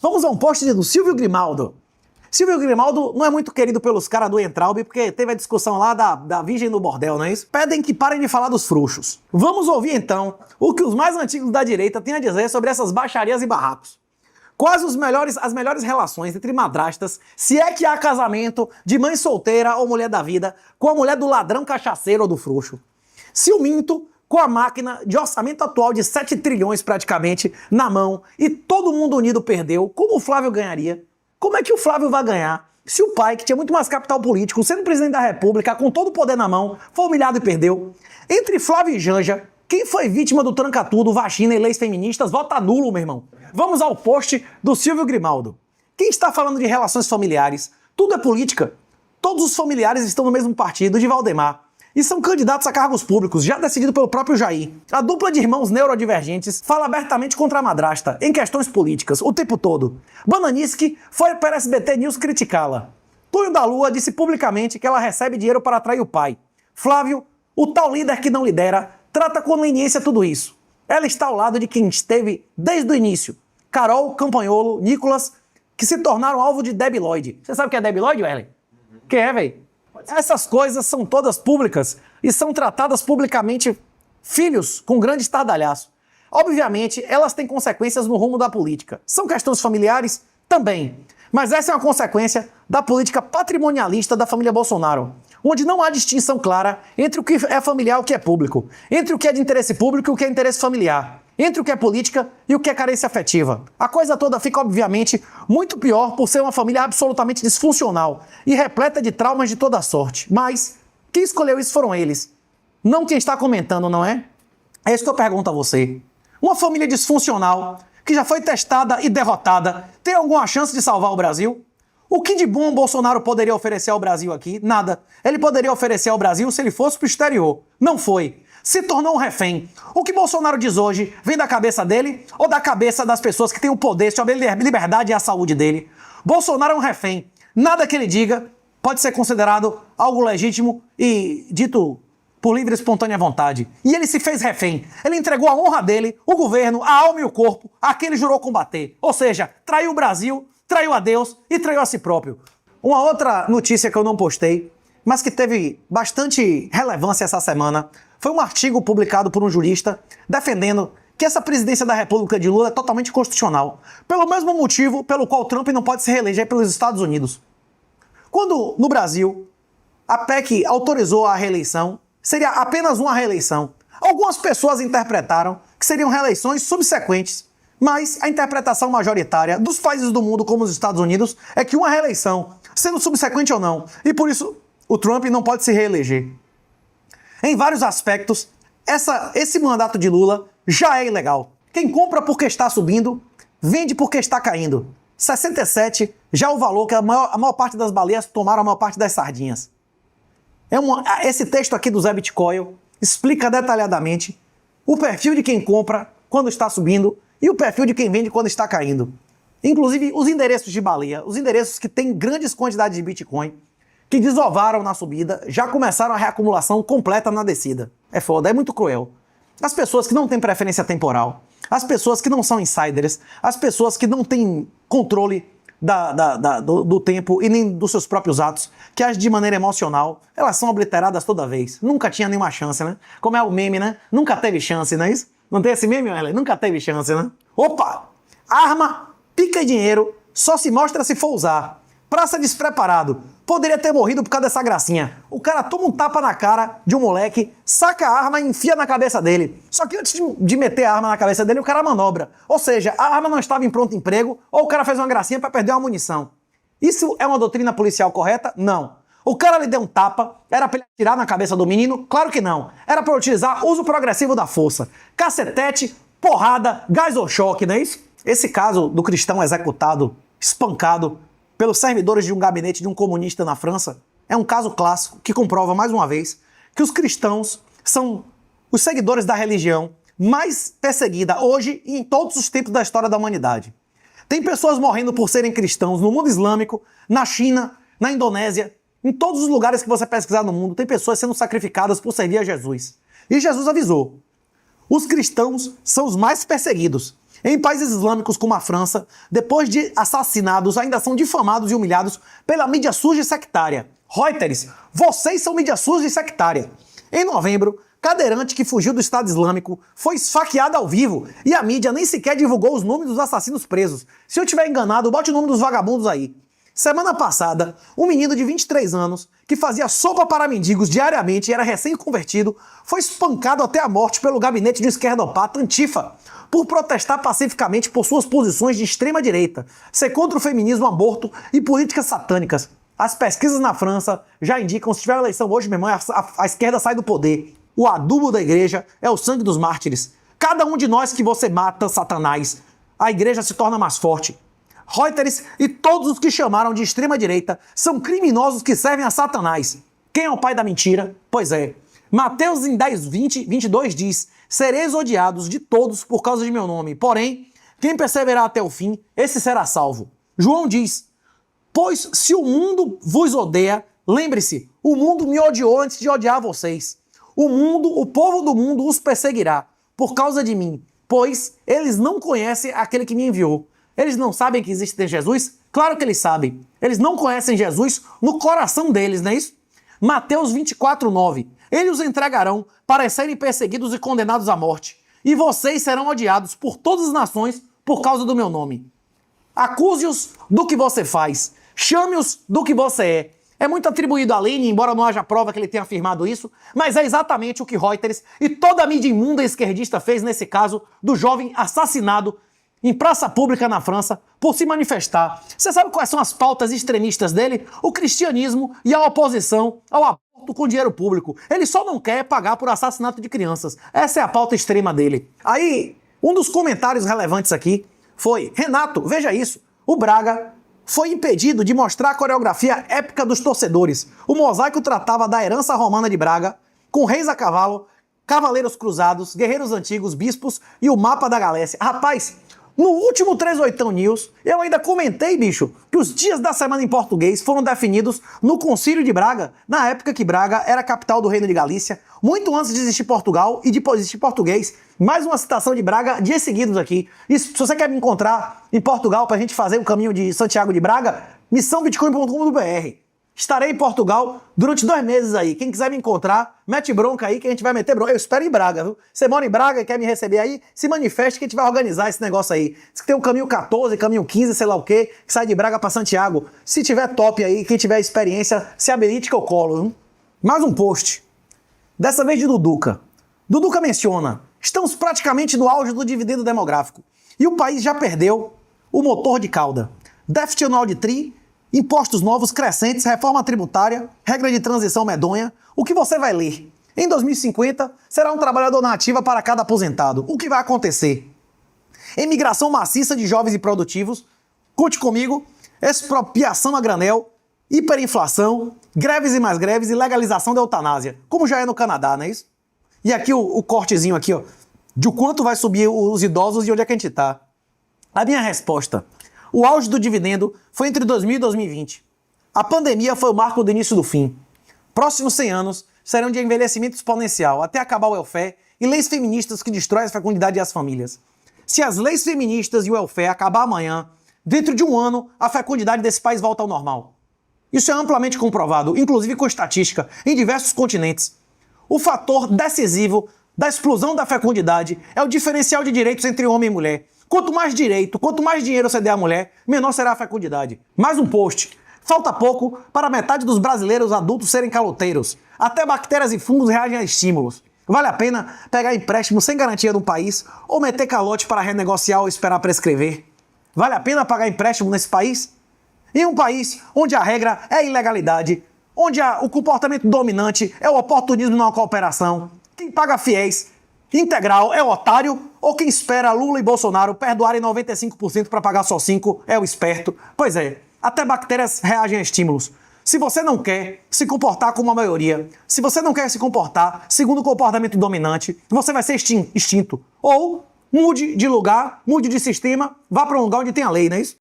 Vamos a um post do Silvio Grimaldo. Silvio Grimaldo não é muito querido pelos caras do Entraub, porque teve a discussão lá da Virgem do Bordel, não é isso? Pedem que parem de falar dos frouxos. Vamos ouvir então o que os mais antigos da direita têm a dizer sobre essas baixarias e barracos. Quais as melhores relações entre madrastas, se é que há casamento de mãe solteira ou mulher da vida, com a mulher do ladrão cachaceiro ou do frouxo? Ciuminto, com a máquina de orçamento atual de 7 trilhões praticamente na mão e todo mundo unido perdeu, como o Flávio ganharia? Como é que o Flávio vai ganhar se o pai, que tinha muito mais capital político, sendo presidente da República, com todo o poder na mão, foi humilhado e perdeu? Entre Flávio e Janja, quem foi vítima do tranca-tudo, vacina e leis feministas, vota nulo, meu irmão. Vamos ao post do Silvio Grimaldo. Quem está falando de relações familiares? Tudo é política. Todos os familiares estão no mesmo partido de Valdemar e são candidatos a cargos públicos, já decidido pelo próprio Jair. A dupla de irmãos neurodivergentes fala abertamente contra a madrasta, em questões políticas, o tempo todo. Bananiski foi para SBT News criticá-la. Tonho da Lua disse publicamente que ela recebe dinheiro para atrair o pai. Flávio, o tal líder que não lidera, trata com leniência tudo isso. Ela está ao lado de quem esteve desde o início. Carol, Campanholo, Nicolas, que se tornaram alvo de Debi Lloyd. Você sabe o que é Debi Lloyd, Werley? Quem é, velho? Essas coisas são todas públicas e são tratadas publicamente filhos com grande estardalhaço. Obviamente, elas têm consequências no rumo da política. São questões familiares? Também. Mas essa é uma consequência da política patrimonialista da família Bolsonaro, onde não há distinção clara entre o que é familiar e o que é público, entre o que é de interesse público e o que é interesse familiar, entre o que é política e o que é carência afetiva. A coisa toda fica, obviamente, muito pior por ser uma família absolutamente disfuncional e repleta de traumas de toda sorte. Mas quem escolheu isso foram eles, não quem está comentando, não é? É isso que eu pergunto a você. Uma família disfuncional, que já foi testada e derrotada, tem alguma chance de salvar o Brasil? O que de bom o Bolsonaro poderia oferecer ao Brasil aqui? Nada. Ele poderia oferecer ao Brasil se ele fosse para o exterior. Não foi. Se tornou um refém. O que Bolsonaro diz hoje vem da cabeça dele ou da cabeça das pessoas que têm o poder sobre a liberdade e a saúde dele? Bolsonaro é um refém. Nada que ele diga pode ser considerado algo legítimo e dito por livre e espontânea vontade. E ele se fez refém. Ele entregou a honra dele, o governo, a alma e o corpo a quem ele jurou combater. Ou seja, traiu o Brasil, traiu a Deus e traiu a si próprio. Uma outra notícia que eu não postei, mas que teve bastante relevância essa semana, foi um artigo publicado por um jurista defendendo que essa presidência da República de Lula é totalmente constitucional, pelo mesmo motivo pelo qual Trump não pode se reeleger pelos Estados Unidos. Quando, no Brasil, a PEC autorizou a reeleição, seria apenas uma reeleição. Algumas pessoas interpretaram que seriam reeleições subsequentes, mas a interpretação majoritária dos países do mundo, como os Estados Unidos, é que uma reeleição, sendo subsequente ou não, e por isso o Trump não pode se reeleger. Em vários aspectos, esse mandato de Lula já é ilegal. Quem compra porque está subindo, vende porque está caindo. 67 já é o valor que a maior parte das baleias tomaram a maior parte das sardinhas. Esse texto aqui do Zé Bitcoin explica detalhadamente o perfil de quem compra quando está subindo e o perfil de quem vende quando está caindo. Inclusive os endereços de baleia, os endereços que têm grandes quantidades de Bitcoin, que desovaram na subida, já começaram a reacumulação completa na descida. É foda, é muito cruel. As pessoas que não têm preferência temporal, as pessoas que não são insiders, as pessoas que não têm controle do tempo e nem dos seus próprios atos, que agem de maneira emocional, elas são obliteradas toda vez. Nunca tinha nenhuma chance, né? Como é o meme, né? Nunca teve chance, não é isso? Não tem esse meme, Ellen? Nunca teve chance, né? Opa! Arma, pica e dinheiro só se mostra se for usar. Praça despreparado. Poderia ter morrido por causa dessa gracinha. O cara toma um tapa na cara de um moleque, saca a arma e enfia na cabeça dele. Só que antes de meter a arma na cabeça dele, o cara manobra. Ou seja, a arma não estava em pronto emprego ou o cara fez uma gracinha para perder uma munição. Isso é uma doutrina policial correta? Não. O cara lhe deu um tapa, era para ele atirar na cabeça do menino? Claro que não. Era para utilizar uso progressivo da força. Cacetete, porrada, gás ou choque, não é isso? Esse caso do cristão executado, espancado pelos servidores de um gabinete de um comunista na França, é um caso clássico que comprova mais uma vez que os cristãos são os seguidores da religião mais perseguida hoje e em todos os tempos da história da humanidade. Tem pessoas morrendo por serem cristãos no mundo islâmico, na China, na Indonésia, em todos os lugares que você pesquisar no mundo, tem pessoas sendo sacrificadas por servir a Jesus. E Jesus avisou, os cristãos são os mais perseguidos. Em países islâmicos como a França, depois de assassinados, ainda são difamados e humilhados pela mídia suja e sectária. Reuters, vocês são mídia suja e sectária. Em novembro, cadeirante que fugiu do Estado Islâmico foi esfaqueado ao vivo e a mídia nem sequer divulgou os nomes dos assassinos presos. Se eu tiver enganado, bote o nome dos vagabundos aí. Semana passada, um menino de 23 anos, que fazia sopa para mendigos diariamente e era recém-convertido, foi espancado até a morte pelo gabinete do esquerdopata Antifa, por protestar pacificamente por suas posições de extrema-direita, ser contra o feminismo, aborto e políticas satânicas. As pesquisas na França já indicam, se tiver eleição hoje, meu irmão, a esquerda sai do poder. O adubo da igreja é o sangue dos mártires. Cada um de nós que você mata, Satanás, a igreja se torna mais forte. Reuters e todos os que chamaram de extrema-direita são criminosos que servem a Satanás. Quem é o pai da mentira? Pois é. Mateus em 10:22 diz: sereis odiados de todos por causa de meu nome, porém, quem perseverar até o fim, esse será salvo. João diz: pois se o mundo vos odeia, lembre-se, o mundo me odiou antes de odiar vocês. O povo do mundo os perseguirá por causa de mim, pois eles não conhecem aquele que me enviou. Eles não sabem que existe Jesus? Claro que eles sabem. Eles não conhecem Jesus no coração deles, não é isso? Mateus 24:9. Eles os entregarão para serem perseguidos e condenados à morte. E vocês serão odiados por todas as nações por causa do meu nome. Acuse-os do que você faz. Chame-os do que você é. É muito atribuído a Lenin, embora não haja prova que ele tenha afirmado isso, mas é exatamente o que Reuters e toda a mídia imunda esquerdista fez nesse caso do jovem assassinado em praça pública na França por se manifestar. Você sabe quais são as pautas extremistas dele? O cristianismo e a oposição ao aborto com dinheiro público. Ele só não quer pagar por assassinato de crianças. Essa é a pauta extrema dele. Aí, um dos comentários relevantes aqui foi: Renato, veja isso, o Braga foi impedido de mostrar a coreografia épica dos torcedores. O mosaico tratava da herança romana de Braga, com reis a cavalo, cavaleiros cruzados, guerreiros antigos, bispos e o mapa da Galécia. Rapaz, no último 38 News, eu ainda comentei, bicho, que os dias da semana em português foram definidos no Concílio de Braga, na época que Braga era a capital do Reino de Galícia, muito antes de existir Portugal e depois de existir português. Mais uma citação de Braga, dias seguidos aqui. E se você quer me encontrar em Portugal pra gente fazer o caminho de Santiago de Braga, missãobitcoin.com.br. Estarei em Portugal durante 2 meses aí. Quem quiser me encontrar, mete bronca aí que a gente vai meter bronca. Eu espero em Braga, viu? Você mora em Braga e quer me receber aí, se manifeste que a gente vai organizar esse negócio aí. Diz que tem o caminho 14, caminho 15, sei lá o quê, que sai de Braga pra Santiago. Se tiver top aí, quem tiver experiência, se habilite que eu colo, viu? Mais um post. Dessa vez de Duduca. Duduca menciona: estamos praticamente no auge do dividendo demográfico. E o país já perdeu o motor de cauda. Déficit anual de TRI, impostos novos crescentes, reforma tributária, regra de transição medonha. O que você vai ler? Em 2050, será um trabalhador na ativa para cada aposentado. O que vai acontecer? Imigração maciça de jovens e produtivos. Conte comigo. Expropriação a granel, hiperinflação, greves e mais greves e legalização da eutanásia. Como já é no Canadá, não é isso? E aqui o cortezinho aqui, ó, de o quanto vai subir os idosos e onde é que a gente tá. A minha resposta: o auge do dividendo foi entre 2000 e 2020. A pandemia foi o marco do início do fim. Próximos 100 anos serão de envelhecimento exponencial, até acabar o welfare e leis feministas que destroem a fecundidade e as famílias. Se as leis feministas e o welfare acabar amanhã, dentro de 1 ano, a fecundidade desse país volta ao normal. Isso é amplamente comprovado, inclusive com estatística, em diversos continentes. O fator decisivo da explosão da fecundidade é o diferencial de direitos entre homem e mulher. Quanto mais direito, quanto mais dinheiro você der à mulher, menor será a fecundidade. Mais um post. Falta pouco para metade dos brasileiros adultos serem caloteiros. Até bactérias e fungos reagem a estímulos. Vale a pena pegar empréstimo sem garantia do país ou meter calote para renegociar ou esperar prescrever? Vale a pena pagar empréstimo nesse país? Em um país onde a regra é a ilegalidade, onde o comportamento dominante é o oportunismo na cooperação, quem paga fiéis integral é o otário, ou quem espera Lula e Bolsonaro perdoarem 95% para pagar só 5% é o esperto? Pois é, até bactérias reagem a estímulos. Se você não quer se comportar como a maioria, se você não quer se comportar segundo o comportamento dominante, você vai ser extinto. Ou mude de lugar, mude de sistema, vá para um lugar onde tem a lei, não é isso?